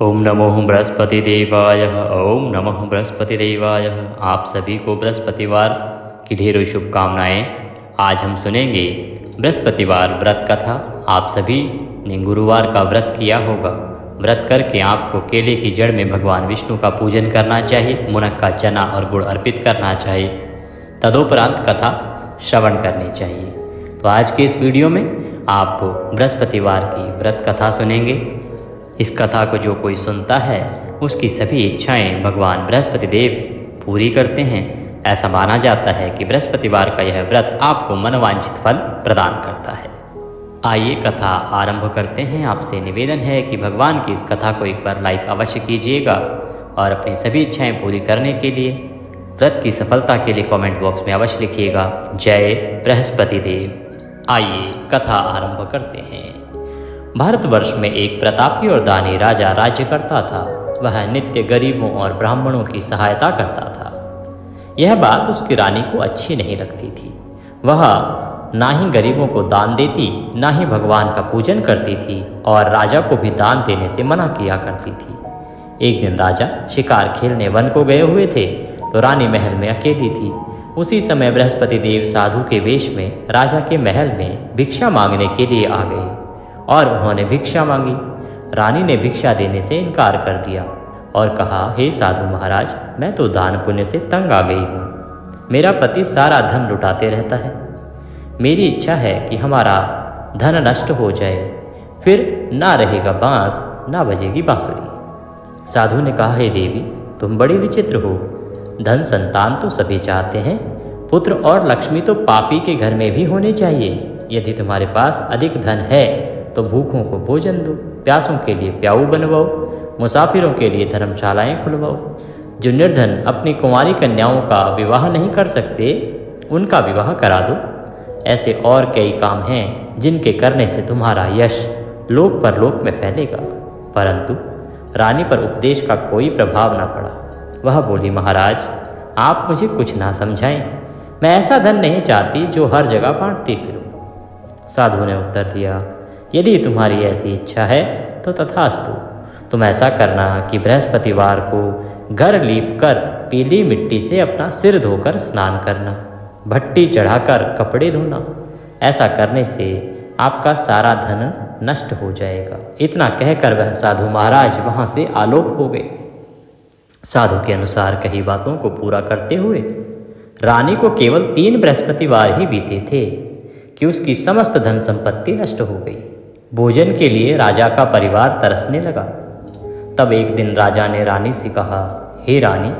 ओम नमो बृहस्पति देवाय। ओम नमः बृहस्पति देवाय। आप सभी को बृहस्पतिवार की ढेरों शुभकामनाएं। आज हम सुनेंगे बृहस्पतिवार व्रत कथा। आप सभी ने गुरुवार का व्रत किया होगा। व्रत करके आपको केले की जड़ में भगवान विष्णु का पूजन करना चाहिए, मुनक्का चना और गुड़ अर्पित करना चाहिए। तदोपरांत कथा श्रवण करनी चाहिए। तो आज के इस वीडियो में आप बृहस्पतिवार की व्रत कथा सुनेंगे। इस कथा को जो कोई सुनता है उसकी सभी इच्छाएं भगवान बृहस्पति देव पूरी करते हैं। ऐसा माना जाता है कि बृहस्पतिवार का यह व्रत आपको मनोवांछित फल प्रदान करता है। आइए कथा आरंभ करते हैं। आपसे निवेदन है कि भगवान की इस कथा को एक बार लाइक अवश्य कीजिएगा और अपनी सभी इच्छाएं पूरी करने के लिए व्रत की सफलता के लिए कमेंट बॉक्स में अवश्य लिखिएगा, जय बृहस्पति देव। आइए कथा आरंभ करते हैं। भारतवर्ष में एक प्रतापी और दानी राजा राज्य करता था। वह नित्य गरीबों और ब्राह्मणों की सहायता करता था। यह बात उसकी रानी को अच्छी नहीं लगती थी। वह ना ही गरीबों को दान देती, ना ही भगवान का पूजन करती थी और राजा को भी दान देने से मना किया करती थी। एक दिन राजा शिकार खेलने वन को गए हुए थे तो रानी महल में अकेली थी। उसी समय बृहस्पति देव साधु के वेश में राजा के महल में भिक्षा मांगने के लिए आ गए और उन्होंने भिक्षा मांगी। रानी ने भिक्षा देने से इनकार कर दिया और कहा, हे साधु महाराज, मैं तो दान पुण्य से तंग आ गई हूँ। मेरा पति सारा धन लुटाते रहता है। मेरी इच्छा है कि हमारा धन नष्ट हो जाए, फिर ना रहेगा बांस ना बजेगी बांसुरी। साधु ने कहा, हे देवी, तुम बड़ी विचित्र हो। धन संतान तो सभी चाहते हैं, पुत्र और लक्ष्मी तो पापी के घर में भी होने चाहिए। यदि तुम्हारे पास अधिक धन है तो भूखों को भोजन दो, प्यासों के लिए प्याऊ बनवाओ, मुसाफिरों के लिए धर्मशालाएं खुलवाओ। जो निर्धन अपनी कुंवारी कन्याओं का विवाह नहीं कर सकते, उनका विवाह करा दो। ऐसे और कई काम हैं जिनके करने से तुम्हारा यश लोक परलोक में फैलेगा। परंतु रानी पर उपदेश का कोई प्रभाव न पड़ा। वह बोली, महाराज, आप मुझे कुछ ना समझाएं। मैं ऐसा धन नहीं चाहती जो हर जगह बांटती फिरूं। साधु ने उत्तर दिया, यदि तुम्हारी ऐसी इच्छा है तो तथास्तु। तुम ऐसा करना कि बृहस्पतिवार को घर लीप कर पीली मिट्टी से अपना सिर धोकर स्नान करना, भट्टी चढ़ाकर कपड़े धोना। ऐसा करने से आपका सारा धन नष्ट हो जाएगा। इतना कहकर वह साधु महाराज वहाँ से आलोप हो गए। साधु के अनुसार कही बातों को पूरा करते हुए रानी को केवल 3 बृहस्पतिवार ही बीते थे कि उसकी समस्त धन संपत्ति नष्ट हो गई। भोजन के लिए राजा का परिवार तरसने लगा। तब एक दिन राजा ने रानी से कहा, हे रानी,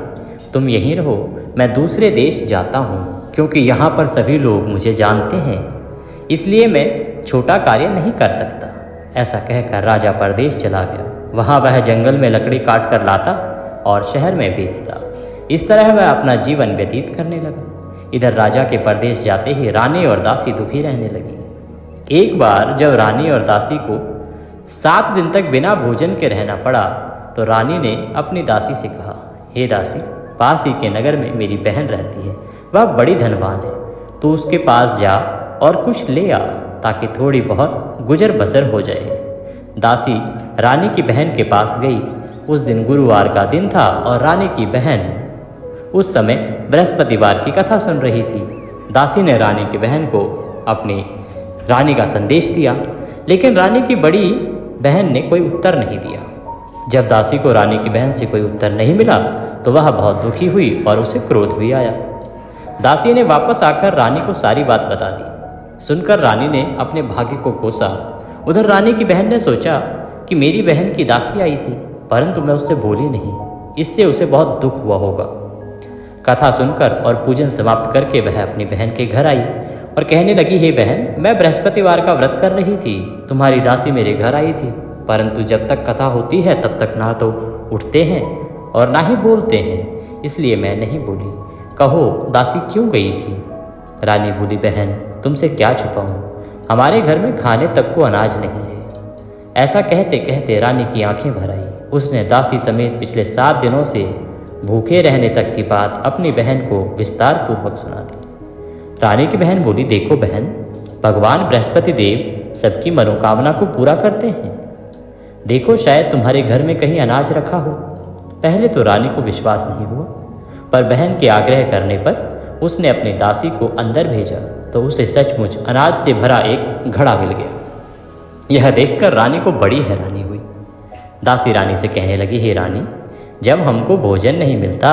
तुम यहीं रहो, मैं दूसरे देश जाता हूँ, क्योंकि यहाँ पर सभी लोग मुझे जानते हैं, इसलिए मैं छोटा कार्य नहीं कर सकता। ऐसा कहकर राजा परदेश चला गया। वहाँ वह जंगल में लकड़ी काट कर लाता और शहर में बेचता। इस तरह वह अपना जीवन व्यतीत करने लगा। इधर राजा के परदेश जाते ही रानी और दासी दुखी रहने लगी। एक बार जब रानी और दासी को 7 दिन तक बिना भोजन के रहना पड़ा तो रानी ने अपनी दासी से कहा, हे दासी, पास ही के नगर में मेरी बहन रहती है, वह बड़ी धनवान है। तो उसके पास जा और कुछ ले आ ताकि थोड़ी बहुत गुजर बसर हो जाए। दासी रानी की बहन के पास गई। उस दिन गुरुवार का दिन था और रानी की बहन उस समय बृहस्पतिवार की कथा सुन रही थी। दासी ने रानी की बहन को अपनी रानी का संदेश दिया, लेकिन रानी की बड़ी बहन ने कोई उत्तर नहीं दिया। जब दासी को रानी की बहन से कोई उत्तर नहीं मिला तो वह बहुत दुखी हुई और उसे क्रोध भी आया। दासी ने वापस आकर रानी को सारी बात बता दी। सुनकर रानी ने अपने भाग्य को कोसा। उधर रानी की बहन ने सोचा कि मेरी बहन की दासी आई थी, परंतु मैं उससे बोली नहीं, इससे उसे बहुत दुख हुआ होगा। कथा सुनकर और पूजन समाप्त करके वह अपनी बहन के घर आई और कहने लगी, हे बहन, मैं बृहस्पतिवार का व्रत कर रही थी। तुम्हारी दासी मेरे घर आई थी, परंतु जब तक कथा होती है तब तक ना तो उठते हैं और ना ही बोलते हैं, इसलिए मैं नहीं बोली। कहो, दासी क्यों गई थी? रानी बोली, बहन, तुमसे क्या छुपाऊं, हमारे घर में खाने तक को अनाज नहीं है। ऐसा कहते कहते रानी की आंखें भर आई। उसने दासी समेत पिछले 7 दिनों से भूखे रहने तक की बात अपनी बहन को विस्तार पूर्वक सुना दी। रानी की बहन बोली, देखो बहन, भगवान बृहस्पति देव सबकी मनोकामना को पूरा करते हैं। देखो शायद तुम्हारे घर में कहीं अनाज रखा हो। पहले तो रानी को विश्वास नहीं हुआ, पर बहन के आग्रह करने पर उसने अपनी दासी को अंदर भेजा तो उसे सचमुच अनाज से भरा एक घड़ा मिल गया। यह देखकर रानी को बड़ी हैरानी हुई। दासी रानी से कहने लगी, हे रानी, जब हमको भोजन नहीं मिलता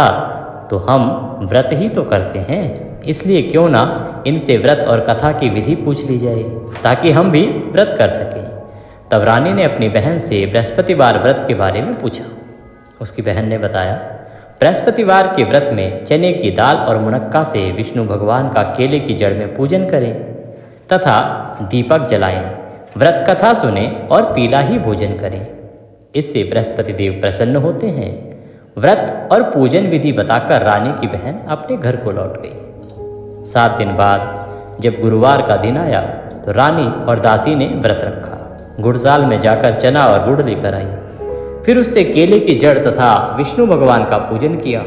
तो हम व्रत ही तो करते हैं, इसलिए क्यों ना इनसे व्रत और कथा की विधि पूछ ली जाए ताकि हम भी व्रत कर सकें। तब रानी ने अपनी बहन से बृहस्पतिवार व्रत के बारे में पूछा। उसकी बहन ने बताया, बृहस्पतिवार के व्रत में चने की दाल और मुनक्का से विष्णु भगवान का केले की जड़ में पूजन करें तथा दीपक जलाएं, व्रत कथा सुने और पीला ही भोजन करें। इससे बृहस्पति देव प्रसन्न होते हैं। व्रत और पूजन विधि बताकर रानी की बहन अपने घर को लौट गई। 7 दिन बाद जब गुरुवार का दिन आया तो रानी और दासी ने व्रत रखा। गुड़साल में जाकर चना और गुड़ लेकर आई, फिर उससे केले की जड़ तथा विष्णु भगवान का पूजन किया।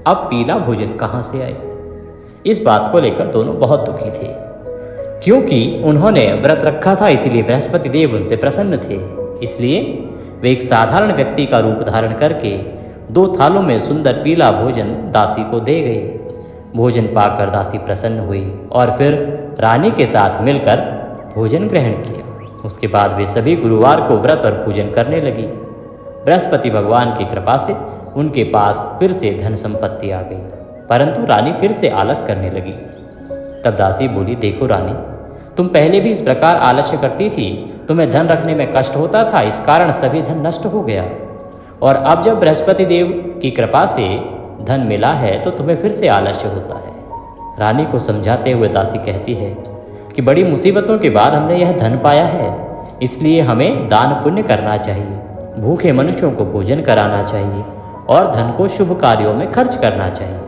अब पीला भोजन कहाँ से आए? इस बात को लेकर दोनों बहुत दुखी थे, क्योंकि उन्होंने व्रत रखा था, इसलिए बृहस्पति देव उनसे प्रसन्न थे। इसलिए वे एक साधारण व्यक्ति का रूप धारण करके 2 थालों में सुंदर पीला भोजन दासी को दे गए। भोजन पाकर दासी प्रसन्न हुई और फिर रानी के साथ मिलकर भोजन ग्रहण किया। उसके बाद वे सभी गुरुवार को व्रत और पूजन करने लगी। बृहस्पति भगवान की कृपा से उनके पास फिर से धन संपत्ति आ गई, परंतु रानी फिर से आलस करने लगी। तब दासी बोली, देखो रानी, तुम पहले भी इस प्रकार आलस्य करती थी, तुम्हें धन रखने में कष्ट होता था, इस कारण सभी धन नष्ट हो गया, और अब जब बृहस्पति देव की कृपा से धन मिला है तो तुम्हें फिर से आलस्य होता है। रानी को समझाते हुए दासी कहती है कि बड़ी मुसीबतों के बाद हमने यह धन पाया है, इसलिए हमें दान पुण्य करना चाहिए, भूखे मनुष्यों को भोजन कराना चाहिए और धन को शुभ कार्यों में खर्च करना चाहिए,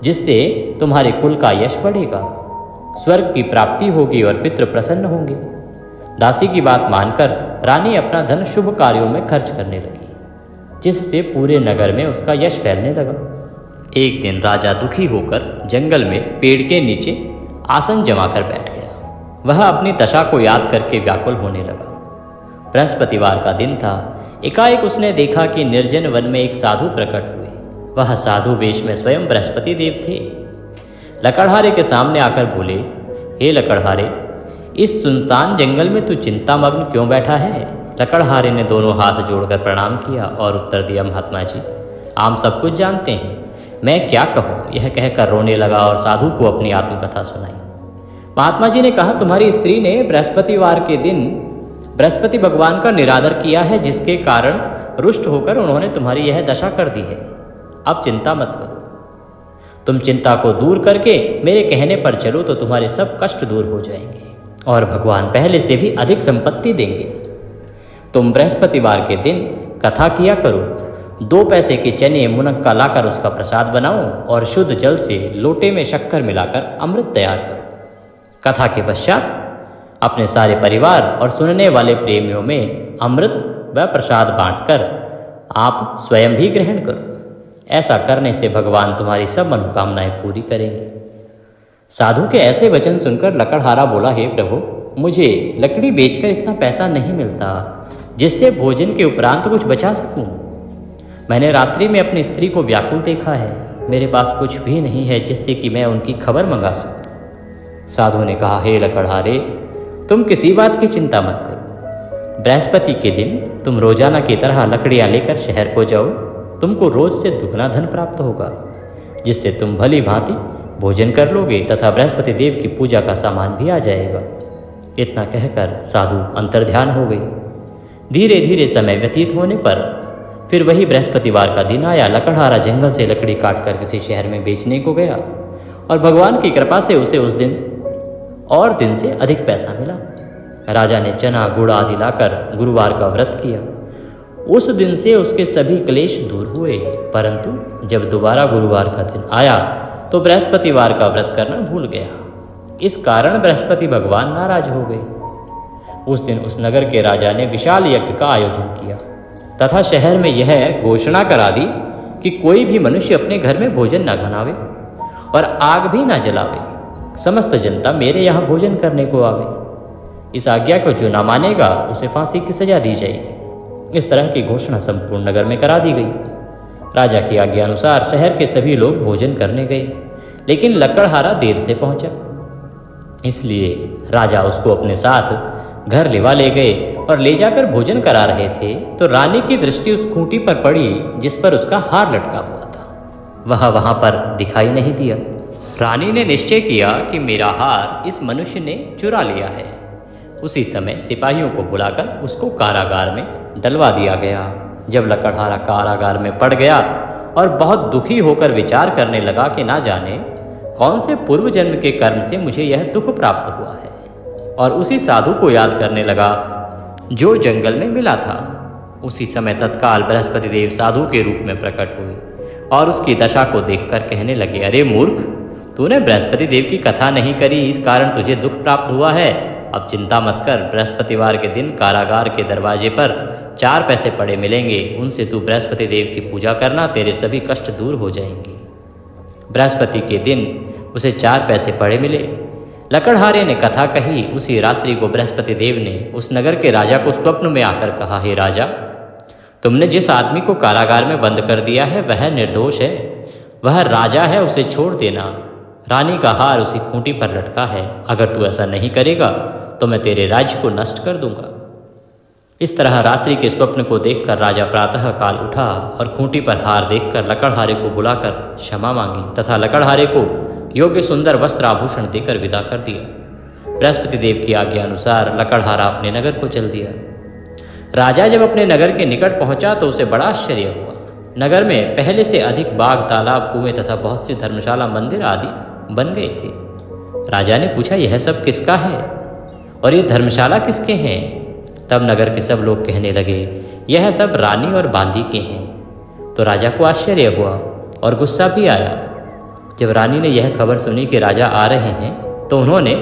जिससे तुम्हारे कुल का यश बढ़ेगा, स्वर्ग की प्राप्ति होगी और पितृ प्रसन्न होंगे। दासी की बात मानकर रानी अपना धन शुभ कार्यों में खर्च करने लगी, जिससे पूरे नगर में उसका यश फैलने लगा। एक दिन राजा दुखी होकर जंगल में पेड़ के नीचे आसन जमाकर बैठ गया। वह अपनी दशा को याद करके व्याकुल होने लगा। बृहस्पतिवार का दिन था। एकाएक उसने देखा कि निर्जन वन में एक साधु प्रकट हुए। वह साधु वेश में स्वयं बृहस्पति देव थे। लकड़हारे के सामने आकर बोले, हे लकड़हारे, इस सुनसान जंगल में तू चिंतामग्न क्यों बैठा है? लकड़हारे ने दोनों हाथ जोड़कर प्रणाम किया और उत्तर दिया, महात्मा जी, आप सब कुछ जानते हैं, मैं क्या कहूँ? यह कहकर रोने लगा और साधु को अपनी आत्मकथा सुनाई। महात्मा जी ने कहा, तुम्हारी स्त्री ने बृहस्पतिवार के दिन बृहस्पति भगवान का निरादर किया है, जिसके कारण रुष्ट होकर उन्होंने तुम्हारी यह दशा कर दी है। अब चिंता मत करो, तुम चिंता को दूर करके मेरे कहने पर चलो तो तुम्हारे सब कष्ट दूर हो जाएंगे और भगवान पहले से भी अधिक संपत्ति देंगे। तुम बृहस्पतिवार के दिन कथा किया करो, 2 पैसे के चने मुनक्का लाकर उसका प्रसाद बनाओ और शुद्ध जल से लोटे में शक्कर मिलाकर अमृत तैयार करो। कथा के पश्चात अपने सारे परिवार और सुनने वाले प्रेमियों में अमृत व प्रसाद बांटकर आप स्वयं भी ग्रहण करो। ऐसा करने से भगवान तुम्हारी सब मनोकामनाएं पूरी करेंगे। साधु के ऐसे वचन सुनकर लकड़हारा बोला, हे प्रभु, मुझे लकड़ी बेचकर इतना पैसा नहीं मिलता जिससे भोजन के उपरांत कुछ बचा सकूं। मैंने रात्रि में अपनी स्त्री को व्याकुल देखा है, मेरे पास कुछ भी नहीं है जिससे कि मैं उनकी खबर मंगा सकूं। साधु ने कहा, हे लकड़हारे, तुम किसी बात की चिंता मत करो। बृहस्पति के दिन तुम रोजाना की तरह लकड़ियां लेकर शहर को जाओ, तुमको रोज से दुगना धन प्राप्त होगा, जिससे तुम भली भांति भोजन कर लोगे तथा बृहस्पति देव की पूजा का सामान भी आ जाएगा। इतना कहकर साधु अंतर्ध्यान हो गई। धीरे धीरे समय व्यतीत होने पर फिर वही बृहस्पतिवार का दिन आया। लकड़हारा जंगल से लकड़ी काटकर किसी शहर में बेचने को गया और भगवान की कृपा से उसे उस दिन और दिन से अधिक पैसा मिला। राजा ने चना गुड़ आदि लाकर गुरुवार का व्रत किया। उस दिन से उसके सभी क्लेश दूर हुए, परंतु जब दोबारा गुरुवार का दिन आया तो बृहस्पतिवार का व्रत करना भूल गया। इस कारण बृहस्पति भगवान नाराज हो गए। उस दिन उस नगर के राजा ने विशाल यज्ञ का आयोजन किया तथा शहर में यह घोषणा करा दी कि कोई भी मनुष्य अपने घर में भोजन न बनावे और आग भी न जलावे, समस्त जनता मेरे यहाँ भोजन करने को आवे। इस आज्ञा को जो न मानेगा उसे फांसी की सजा दी जाएगी। इस तरह की घोषणा संपूर्ण नगर में करा दी गई। राजा की आज्ञा अनुसार शहर के सभी लोग भोजन करने गए, लेकिन लकड़हारा देर से पहुंचा। इसलिए राजा उसको अपने साथ घर लेवा ले गए और ले जाकर भोजन करा रहे थे तो रानी की दृष्टि उस खूंटी पर पड़ी जिस पर उसका हार लटका हुआ था। वह वहां पर दिखाई नहीं दिया। रानी ने निश्चय किया कि मेरा हार इस मनुष्य ने चुरा लिया है। उसी समय सिपाहियों को बुलाकर उसको कारागार में डलवा दिया गया। जब लकड़हारा कारागार में पड़ गया और बहुत दुखी होकर विचार करने लगा कि ना जाने कौन से पूर्व जन्म के कर्म से मुझे यह दुख प्राप्त हुआ है, और उसी साधु को याद करने लगा जो जंगल में मिला था। उसी समय तत्काल बृहस्पति देव साधु के रूप में प्रकट हुए और उसकी दशा को देखकर कहने लगे, अरे मूर्ख, तूने बृहस्पति देव की कथा नहीं करी, इस कारण तुझे दुख प्राप्त हुआ है। अब चिंता मत कर, बृहस्पतिवार के दिन कारागार के दरवाजे पर 4 पैसे पड़े मिलेंगे, उनसे तू बृहस्पति देव की पूजा करना, तेरे सभी कष्ट दूर हो जाएंगे। बृहस्पति के दिन उसे 4 पैसे पड़े मिले। लकड़हारे ने कथा कही। उसी रात्रि को बृहस्पति देव ने उस नगर के राजा को स्वप्न में आकर कहा, हे राजा, तुमने जिस आदमी को कारागार में बंद कर दिया है वह निर्दोष है, वह राजा है, उसे छोड़ देना। रानी का हार उसी खूंटी पर लटका है, अगर तू ऐसा नहीं करेगा तो मैं तेरे राज्य को नष्ट कर दूंगा। इस तरह रात्रि के स्वप्न को देखकर राजा प्रातः काल उठा और खूंटी पर हार देखकर लकड़हारे को बुलाकर क्षमा मांगी तथा लकड़हारे को योग्य सुंदर वस्त्र आभूषण देकर विदा कर दिया। बृहस्पति देव की आज्ञा अनुसार लकड़हारा अपने नगर को चल दिया। राजा जब अपने नगर के निकट पहुंचा तो उसे बड़ा आश्चर्य हुआ। नगर में पहले से अधिक बाग, तालाब, कुएं तथा बहुत सी धर्मशाला, मंदिर आदि बन गए थे। राजा ने पूछा, यह सब किसका है और ये धर्मशाला किसके हैं? तब नगर के सब लोग कहने लगे, यह सब रानी और बांदी के हैं। तो राजा को आश्चर्य हुआ और गुस्सा भी आया। जब रानी ने यह खबर सुनी कि राजा आ रहे हैं तो उन्होंने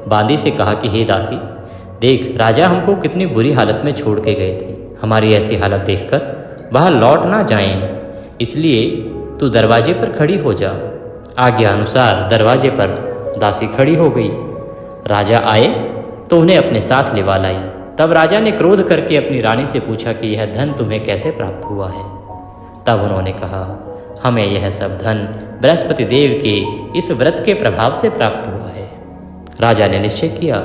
बांदी से कहा कि हे दासी, देख, राजा हमको कितनी बुरी हालत में छोड़ के गए थे। हमारी ऐसी हालत देखकर वह लौट ना जाएं, इसलिए तू दरवाजे पर खड़ी हो जा। आज्ञा अनुसार दरवाजे पर दासी खड़ी हो गई। राजा आए तो उन्हें अपने साथ लेवा लाई। तब राजा ने क्रोध करके अपनी रानी से पूछा कि यह धन तुम्हें कैसे प्राप्त हुआ है? तब उन्होंने कहा, हमें यह सब धन बृहस्पति देव के इस व्रत के प्रभाव से प्राप्त हुआ है। राजा ने निश्चय किया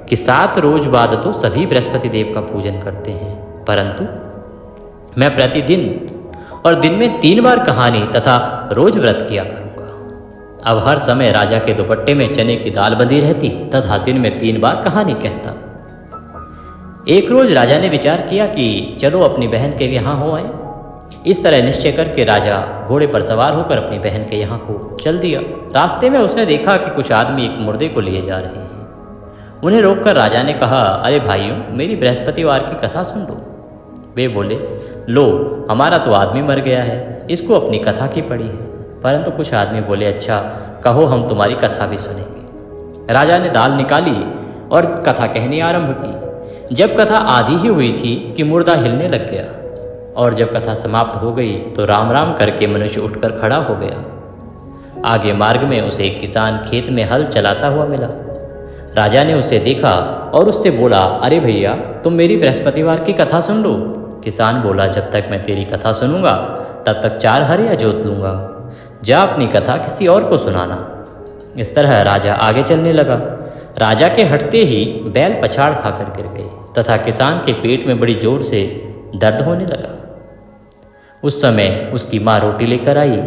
कि 7 रोज बाद तो सभी बृहस्पति देव का पूजन करते हैं, परंतु मैं प्रतिदिन और दिन में 3 बार कहानी तथा रोज व्रत किया करूंगा। अब हर समय राजा के दुपट्टे में चने की दाल बंधी रहती तथा दिन में 3 बार कहानी कहता। एक रोज राजा ने विचार किया कि चलो अपनी बहन के यहाँ हो आए। इस तरह निश्चय करके राजा घोड़े पर सवार होकर अपनी बहन के यहाँ को चल दिया। रास्ते में उसने देखा कि कुछ आदमी एक मुर्दे को लिए जा रहे हैं। उन्हें रोककर राजा ने कहा, अरे भाइयों, मेरी बृहस्पतिवार की कथा सुन लो। वे बोले, लो, हमारा तो आदमी मर गया है, इसको अपनी कथा की पड़ी है। परंतु कुछ आदमी बोले, अच्छा कहो, हम तुम्हारी कथा भी सुनेंगे। राजा ने दाल निकाली और कथा कहनी आरंभ की। जब कथा आधी ही हुई थी कि मुर्दा हिलने लग गया, और जब कथा समाप्त हो गई तो राम राम करके मनुष्य उठकर खड़ा हो गया। आगे मार्ग में उसे एक किसान खेत में हल चलाता हुआ मिला। राजा ने उसे देखा और उससे बोला, अरे भैया, तुम मेरी बृहस्पतिवार की कथा सुन लो। किसान बोला, जब तक मैं तेरी कथा सुनूंगा तब तक 4 हरिया जोत लूंगा। जा अपनी कथा किसी और को सुनाना। इस तरह राजा आगे चलने लगा। राजा के हटते ही बैल पछाड़ खाकर गिर गए तथा किसान के पेट में बड़ी जोर से दर्द होने लगा। उस समय उसकी माँ रोटी लेकर आई।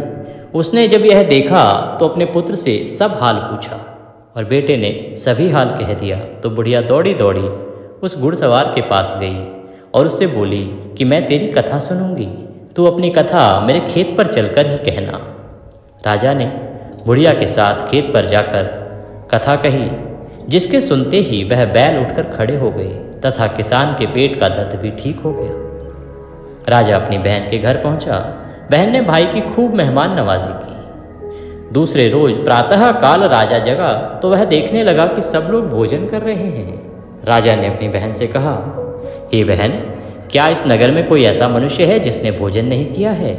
उसने जब यह देखा तो अपने पुत्र से सब हाल पूछा और बेटे ने सभी हाल कह दिया। तो बुढ़िया दौड़ी दौड़ी उस घुड़सवार के पास गई और उससे बोली कि मैं तेरी कथा सुनूंगी, तू अपनी कथा मेरे खेत पर चलकर ही कहना। राजा ने बुढ़िया के साथ खेत पर जाकर कथा कही, जिसके सुनते ही वह बैल उठकर खड़े हो गए तथा किसान के पेट का दर्द भी ठीक हो गया। राजा अपनी बहन के घर पहुंचा। बहन ने भाई की खूब मेहमान नवाजी की। दूसरे रोज प्रातः काल राजा जगा तो वह देखने लगा कि सब लोग भोजन कर रहे हैं। राजा ने अपनी बहन से कहा, हे बहन, क्या इस नगर में कोई ऐसा मनुष्य है जिसने भोजन नहीं किया है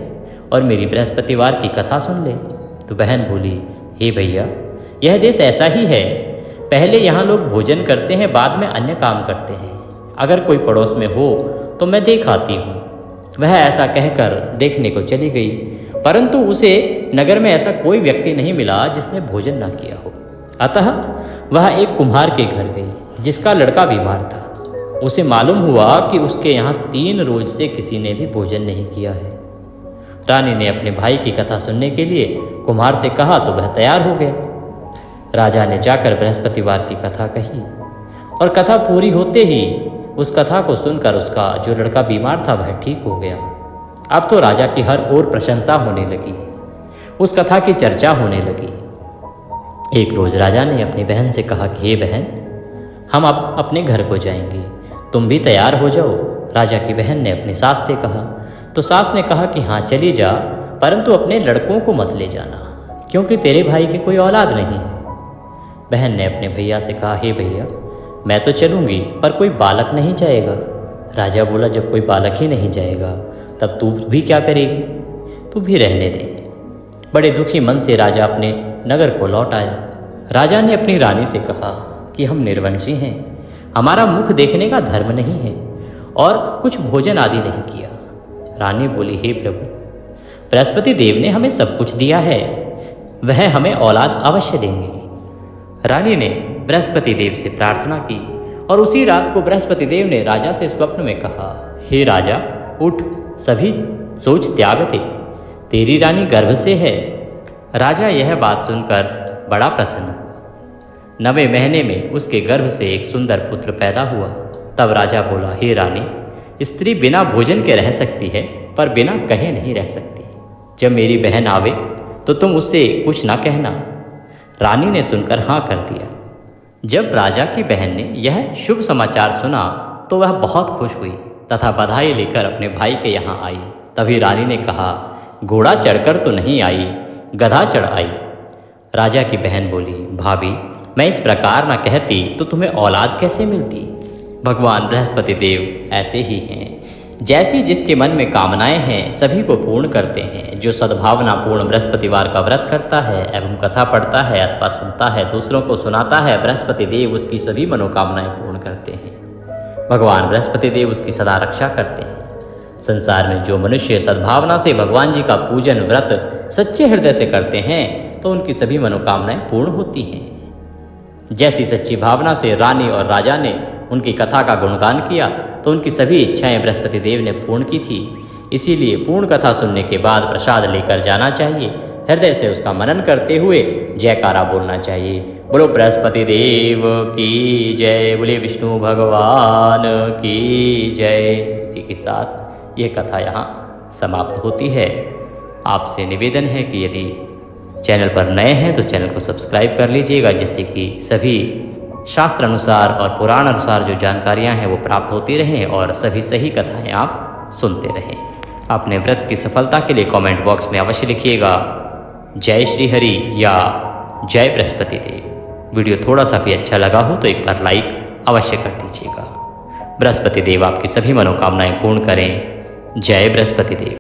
और मेरी बृहस्पतिवार की कथा सुन ले? तो बहन बोली, हे भैया, यह देश ऐसा ही है। पहले यहाँ लोग भोजन करते हैं, बाद में अन्य काम करते हैं। अगर कोई पड़ोस में हो तो मैं देख आती हूँ। वह ऐसा कहकर देखने को चली गई, परंतु उसे नगर में ऐसा कोई व्यक्ति नहीं मिला जिसने भोजन ना किया हो। अतः वह एक कुम्हार के घर गई जिसका लड़का बीमार था। उसे मालूम हुआ कि उसके यहाँ 3 रोज से किसी ने भी भोजन नहीं किया है। रानी ने अपने भाई की कथा सुनने के लिए कुम्हार से कहा तो वह तैयार हो गया। राजा ने जाकर बृहस्पतिवार की कथा कही और कथा पूरी होते ही उस कथा को सुनकर उसका जो लड़का बीमार था वह ठीक हो गया। अब तो राजा की हर ओर प्रशंसा होने लगी, उस कथा की चर्चा होने लगी। एक रोज राजा ने अपनी बहन से कहा कि हे बहन, हम अब अपने घर को जाएंगे, तुम भी तैयार हो जाओ। राजा की बहन ने अपनी सास से कहा तो सास ने कहा कि हाँ चली जा, परंतु अपने लड़कों को मत ले जाना, क्योंकि तेरे भाई की कोई औलाद नहीं है। बहन ने अपने भैया से कहा हे भैया, मैं तो चलूँगी पर कोई बालक नहीं जाएगा। राजा बोला जब कोई बालक ही नहीं जाएगा तब तू भी क्या करेगी, तू भी रहने दे। बड़े दुखी मन से राजा अपने नगर को लौट आया। राजा ने अपनी रानी से कहा कि हम निर्वंशी हैं, हमारा मुख देखने का धर्म नहीं है और कुछ भोजन आदि नहीं किया। रानी बोली हे प्रभु, बृहस्पति देव ने हमें सब कुछ दिया है, वह हमें औलाद अवश्य देंगे। रानी ने बृहस्पति देव से प्रार्थना की और उसी रात को बृहस्पति देव ने राजा से स्वप्न में कहा हे राजा उठ, सभी सोच त्याग दे, तेरी रानी गर्भ से है। राजा यह बात सुनकर बड़ा प्रसन्न हुआ। 9वें महीने में उसके गर्भ से एक सुंदर पुत्र पैदा हुआ। तब राजा बोला हे रानी, स्त्री बिना भोजन के रह सकती है पर बिना कहे नहीं रह सकती। जब मेरी बहन आवे तो तुम उससे कुछ ना कहना। रानी ने सुनकर हाँ कर दिया। जब राजा की बहन ने यह शुभ समाचार सुना तो वह बहुत खुश हुई तथा बधाई लेकर अपने भाई के यहाँ आई। तभी रानी ने कहा घोड़ा चढ़कर तो नहीं आई, गधा चढ़ आई। राजा की बहन बोली भाभी, मैं इस प्रकार ना कहती तो तुम्हें औलाद कैसे मिलती। भगवान बृहस्पति देव ऐसे ही हैं, जैसी जिसके मन में कामनाएं हैं सभी को पूर्ण करते हैं। जो सद्भावना पूर्ण बृहस्पतिवार का व्रत करता है एवं कथा पढ़ता है अथवा सुनता है, दूसरों को सुनाता है, बृहस्पति देव उसकी सभी मनोकामनाएं पूर्ण करते हैं। भगवान बृहस्पति देव उसकी सदा रक्षा करते हैं। संसार में जो मनुष्य सद्भावना से भगवान जी का पूजन व्रत सच्चे हृदय से करते हैं तो उनकी सभी मनोकामनाएं पूर्ण होती हैं। जैसी सच्ची भावना से रानी और राजा ने उनकी कथा का गुणगान किया तो उनकी सभी इच्छाएं बृहस्पति देव ने पूर्ण की थी। इसीलिए पूर्ण कथा सुनने के बाद प्रसाद लेकर जाना चाहिए, हृदय से उसका मनन करते हुए जयकारा बोलना चाहिए। बोलो बृहस्पति देव की जय, बोले विष्णु भगवान की जय। इसी के साथ यह कथा यहाँ समाप्त होती है। आपसे निवेदन है कि यदि चैनल पर नए हैं तो चैनल को सब्सक्राइब कर लीजिएगा, जिससे कि सभी शास्त्र अनुसार और पुराण अनुसार जो जानकारियां हैं वो प्राप्त होती रहें और सभी सही कथाएं आप सुनते रहें। अपने व्रत की सफलता के लिए कमेंट बॉक्स में अवश्य लिखिएगा जय श्री हरि या जय बृहस्पति देव। वीडियो थोड़ा सा भी अच्छा लगा हो तो एक बार लाइक अवश्य कर दीजिएगा। बृहस्पति देव आपकी सभी मनोकामनाएं पूर्ण करें। जय बृहस्पति देव।